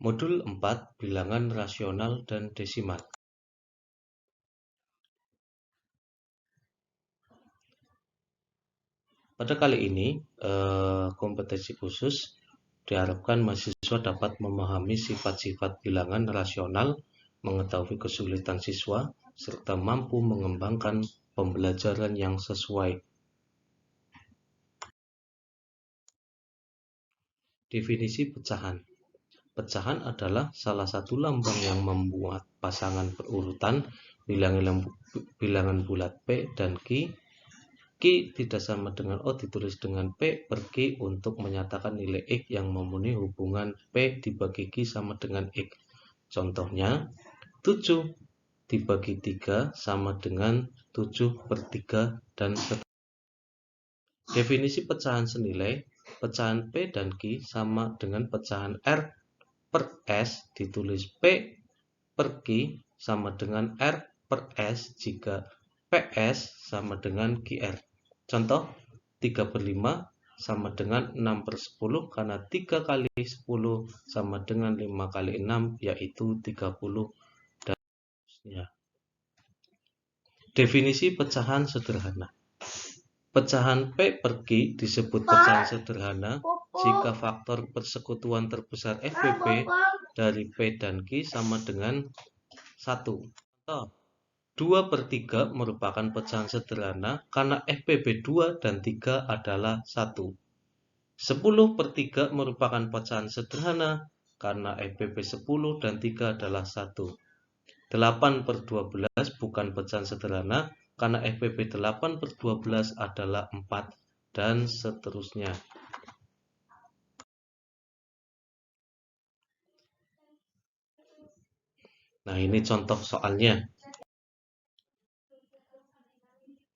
Modul 4 Bilangan Rasional dan Desimal. Pada kali ini, kompetensi khusus diharapkan mahasiswa dapat memahami sifat-sifat bilangan rasional, mengetahui kesulitan siswa, serta mampu mengembangkan pembelajaran yang sesuai. Definisi pecahan. Pecahan adalah salah satu lambang yang membuat pasangan berurutan bilangan bulat P dan Q. Q tidak sama dengan O ditulis dengan P per Q untuk menyatakan nilai X yang memenuhi hubungan P dibagi Q sama dengan X. Contohnya, 7 dibagi 3 sama dengan 7 per 3 dan seterusnya. Definisi pecahan senilai. Pecahan P dan Q sama dengan pecahan R per S ditulis P per Q sama dengan R per S jika PS sama dengan QR. Contoh, 3 per 5 sama dengan 6 per 10 karena 3 kali 10 sama dengan 5 kali 6 yaitu 30 dan seterusnya. Definisi pecahan sederhana. Pecahan P per Q disebut pecahan sederhana jika faktor persekutuan terbesar FPP dari P dan Q sama dengan 1. Contoh, 2 per 3 merupakan pecahan sederhana karena FPP 2 dan 3 adalah 1. 10 per 3 merupakan pecahan sederhana karena FPP 10 dan 3 adalah 1. 8 per 12 bukan pecahan sederhana karena FPP 8 per 12 adalah 4 dan seterusnya. Nah, ini contoh soalnya.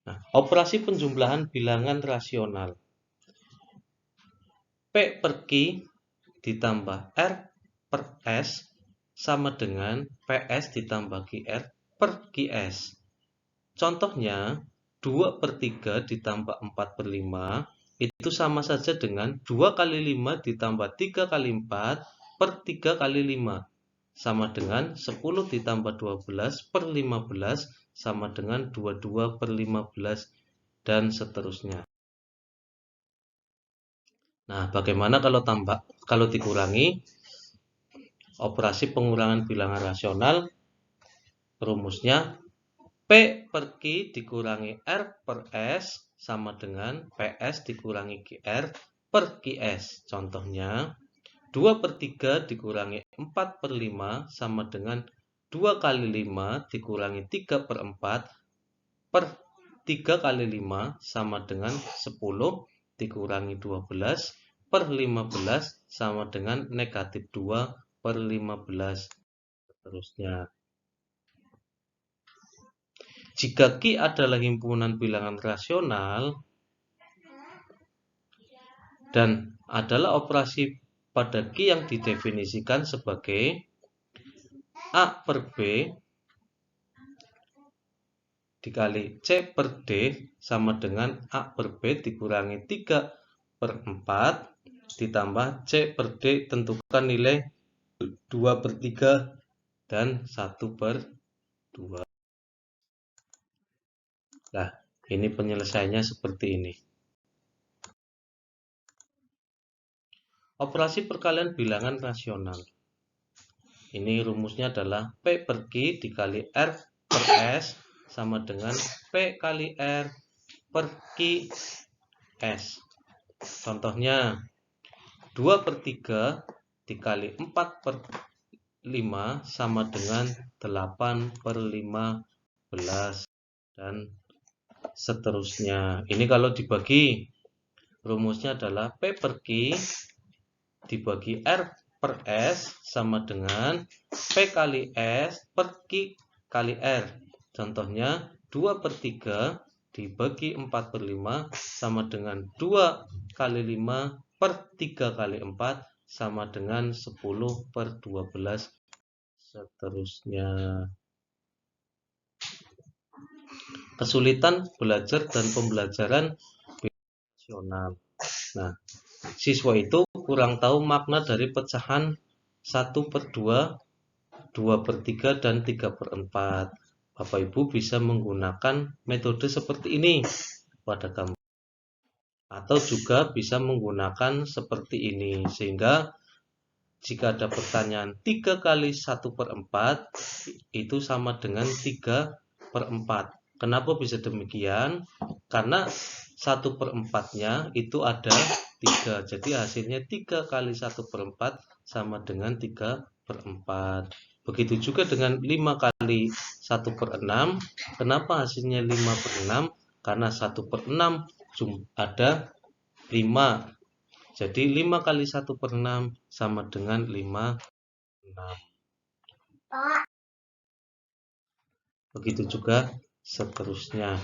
Nah, operasi penjumlahan bilangan rasional. P per Q ditambah R per S sama dengan PS ditambah QR per QS. Contohnya, 2 per 3 ditambah 4 per 5 itu sama saja dengan 2 kali 5 ditambah 3 kali 4 per 3 kali 5. Sama dengan 10 ditambah 12 per 15 sama dengan 22 per 15 dan seterusnya. Nah, bagaimana kalau dikurangi? Operasi pengurangan bilangan rasional, rumusnya P per Q dikurangi R per S sama dengan PS dikurangi QR per QS. Contohnya, 2 per 3 dikurangi 4 per 5 sama dengan 2 kali 5 dikurangi 3 per 4 per 3 kali 5 sama dengan 10 dikurangi 12 per 15 sama dengan negatif 2 per 15 seterusnya. Jika Q adalah himpunan bilangan rasional dan adalah operasi pada Q yang didefinisikan sebagai A per B dikali C per D sama dengan A per B dikurangi 3 per 4 ditambah C per D, tentukan nilai 2 per 3 dan 1 per 2. Nah, ini penyelesaiannya seperti ini. Operasi perkalian bilangan rasional. Ini rumusnya adalah P per Q dikali R per S sama dengan P kali R per Q S. Contohnya, 2 per 3 dikali 4 per 5 sama dengan 8 per 15 dan seterusnya. Ini kalau dibagi, rumusnya adalah P per Q dibagi R per S sama dengan P kali S per Q kali R. Contohnya, 2 per 3 dibagi 4 per 5 sama dengan 2 kali 5 per 3 kali 4 sama dengan 10 per 12 seterusnya. Kesulitan belajar dan pembelajaran rasional. Nah, siswa itu kurang tahu makna dari pecahan 1/2, 2/3, dan 3/4. Bapak Ibu bisa menggunakan metode seperti ini pada gambar. Atau juga bisa menggunakan seperti ini. Sehingga jika ada pertanyaan 3 kali 1/4 itu sama dengan 3/4. Kenapa bisa demikian? Karena 1/4-nya itu ada 3. Jadi hasilnya 3 kali 1/4 sama dengan 3/4. Begitu juga dengan 5 kali 1/6. Kenapa hasilnya 5/6? Karena 1/6 ada 5. Jadi 5 kali 1/6 sama dengan 5/6. Begitu juga seterusnya.